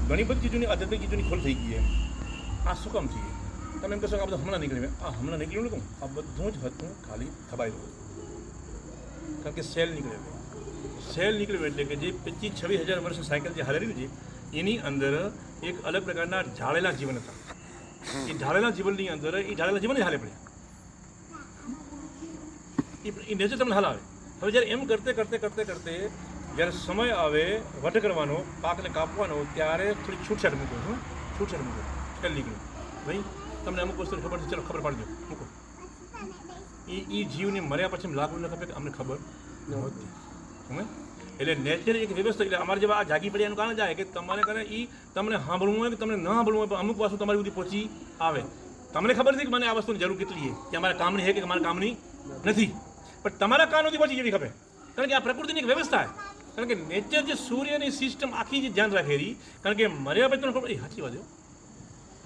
ઘણી બધી ચીજોની આધ્યાત્મિક ચીજોની ખોલ થઈ ગઈ એમ. આ શું કામ થઈએ? તમે એમ કહેશો કે આ બધું હમણાં નીકળ્યું. આ હમણાં નીકળ્યું ને આ બધું જ હતું ખાલી થબાઈ રહ્યું. કારણ કે સેલ નીકળ્યું એટલે કે જે 25-26 હજાર વર્ષની સાયકલ જે હાલી રહ્યું છે એની અંદર એક અલગ પ્રકારના ઢાળેલા જીવન હતા. એ ઢાળેલા જીવનની અંદર એ ઢાળેલા જીવન જ હાલે પડ્યા. એ નેચર તમને હલાવે. હવે જ્યારે એમ કરતે જ્યારે સમય આવે વટ કરવાનો, પાકને કાપવાનો, ત્યારે થોડી છૂટછાટ મૂકો ચાલ નીકળ્યું ભાઈ. તમને અમુક વસ્તુની ખબર છે, ચલો ખબર પાડી દો, મૂકો. એ જીવને મર્યા પછી લાગવું ન ખપે કે અમને ખબર નહોતી. સમજ? એટલે નેચર એક વ્યવસ્થા. એટલે અમારે જેવા આ જાગી પડ્યાનું કારણ જાય કે તમારે કરે એ તમને સાંભળવું હોય કે તમને ન સાંભળવું હોય, પણ અમુક વસ્તુ તમારી સુધી પહોંચી આવે. તમને ખબર નથી કે મને આ વસ્તુની જરૂર કેટલી છે, કે અમારા કામની છે કે અમારા કામની નથી, પણ તમારા કામ નથી પહોંચી જેવી ખબર. કારણ કે આ પ્રકૃતિની એક વ્યવસ્થા છે. કારણ કે નેચર જે સૂર્યની સિસ્ટમ આખી જે ધ્યાન રાખેલી, કારણ કે મર્યા પછી તમને ખબર સાચી વાત.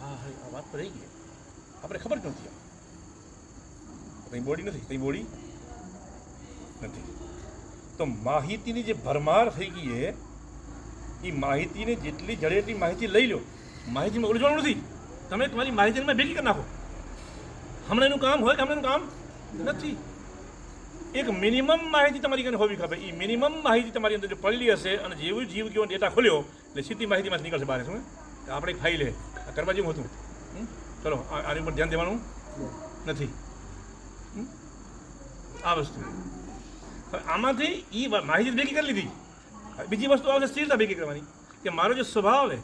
હા આ વાત પર રહી ગઈ, આપણે ખબર જ નથી. કંઈ બોડી નથી. તો માહિતીની જે ભરમાર થઈ ગઈ છે, એ માહિતીને જેટલી જડે એટલી માહિતી લઈ લો. માહિતીમાં ઉલઝવાનું નથી. તમે તમારી માહિતીને ભેગી કરી નાખો. હમણાં એનું કામ હોય કે હમણાં એનું કામ નથી. એક મિનિમમ માહિતી તમારી કને હોવી ખબર. એ મિનિમમ માહિતી તમારી અંદર જો પડેલી હશે અને જેવું જીવ ગયો ડેટા ખોલ્યો એટલે સીધી માહિતીમાંથી નીકળશે બહાર. શું આપણે ખાઈ લે કરવા જેવું હતું. ચલો આની ઉપર ધ્યાન દેવાનું નથી. આ વસ્તુ હવે આમાંથી એ માહિતી ભેગી કરી લીધી. બીજી વસ્તુ આવશે સ્થિરતા ભેગી કરવાની. કે મારો જે સ્વભાવ છે,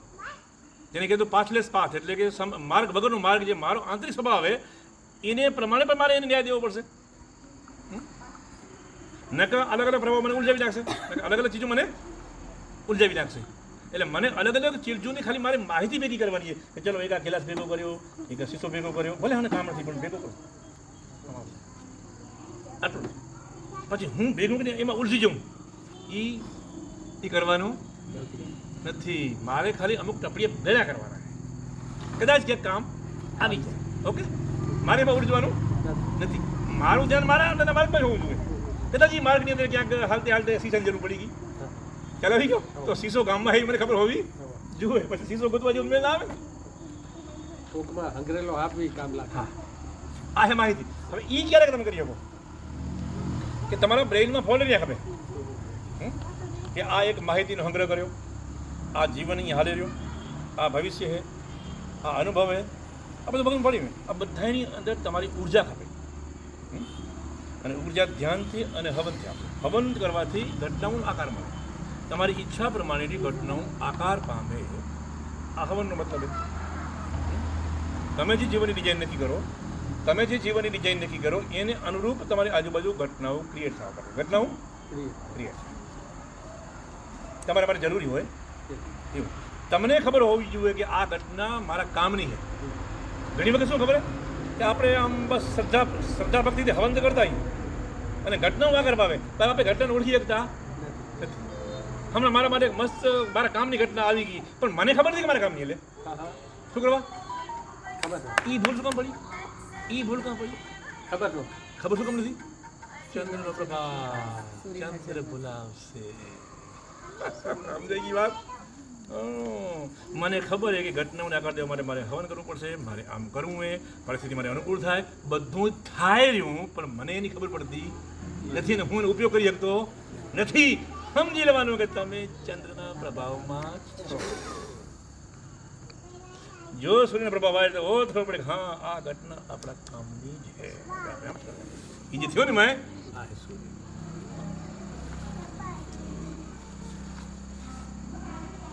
જેને કહેતું પાથલેસ પાથ, એટલે કે માર્ગ વગરનો માર્ગ, જે મારો આંતરિક સ્વભાવ છે એને પ્રમાણે પણ મારે એને ન્યાય દેવો પડશે. નકર અલગ અલગ પ્રભાવ મને ઉલઝાવી નાખશે, અલગ અલગ ચીજો મને ઉલઝાવી નાખશે. એટલે મને અલગ અલગ ચીજોની ખાલી મારે માહિતી ભેગી કરવાની છે. કે ચલો એક આ ગિલાસ ભેગો કર્યો, એક આ શીશો ભેગો કર્યો, ભલે મને કામ નથી પણ ભેગો કરો, આટલું. પછી હું ભેગું કરીને એમાં ઉલઝી જાઉં, એ કરવાનું નથી. મારે ખાલી અમુક ટપડીએ ભેગા કરવાના છે. કદાચ ક્યાંક કામ આવી જાય, ઓકે. મારે એમાં ઉલઝવાનું નથી. મારું ધ્યાન મારા અને માર્ગમાં જ હોવું જોઈએ. કદાચ એ માર્ગની અંદર ક્યાંક હાલતે શીશાની જરૂર પડી ગઈ, ચાલો આવી ગયો તો શીશો ગામમાં એ મને ખબર હોવી જોઈએ. પછી શીશો ગોતવા જેવું મેળ ના આવે. ટૂંકમાં હંગરેલો આપવી કામ લાગે. હા, આ છે માહિતી. હવે એ ક્યારે તમે કરી શકો કે તમારા બ્રેઇનમાં ફોલ્ડ રહ્યા ખબર કે આ એક માહિતીનો સંગ્રહ કર્યો, આ જીવન અહીં હાલે રહ્યો, આ ભવિષ્ય છે, આ અનુભવ છે, આ બધું બધું પડ્યું. આ બધાની અંદર તમારી ઉર્જા ખપે. અને ઉર્જા ધ્યાનથી અને હવનથી આપો. હવન કરવાથી ઘટનાઓ આકાર મળે. તમારી ઈચ્છા પ્રમાણેની ઘટનાઓ આકાર પામે. આ હવનનો મતલબ તમે જે જીવનની ડિઝાઇન નક્કી કરો, એને અનુરૂપ તમારી આજુબાજુ ઘટનાઓ ક્રિએટ થવા પડે. ઘટનાઓ ક્રિએટ તમારા માટે જરૂરી હોય એવું. તમને ખબર હોવી જોઈએ કે આ ઘટના મારા કામની છે. ઘણી વખત શું ખબર કે આપણે આમ બસ શ્રદ્ધા ભક્તિથી હવન કરતા હોઈએ અને ઘટનાઓ આગળ પાવે, પણ આપણે ઘટનાને ઓળખી શકતા નથી. હમણાં મારા માટે મસ્ત મારા કામની ઘટના આવી ગઈ, પણ મને ખબર નથી કે મારા કામની. એટલે શું કરવા? એ ભૂલ શું કામ પડી? ખબર શું કામ નથી? ચંદ્રનો પ્રભાવ, ચંદ્ર બોલાવશે. સમજાઈ ગઈ વાત? મને ખબર છે કે ઘટનાઓને આકાર દેવા માટે મારે હવન કરવું પડશે, મારે આમ કરવું એ પરિસ્થિતિ મારે અનુકૂળ થાય, બધું થાય રહ્યું, પણ મને એની ખબર પડતી નથી અને હું એનો ઉપયોગ કરી શકતો નથી. સમજી લેવાનું કે તમે ચંદ્રના પ્રભાવમાં છો. જો સૂર્યનો પ્રભાવ આવે તો ખબર પડે હા આ ઘટના આપણા કામની છે. એ જે થયો ને મેં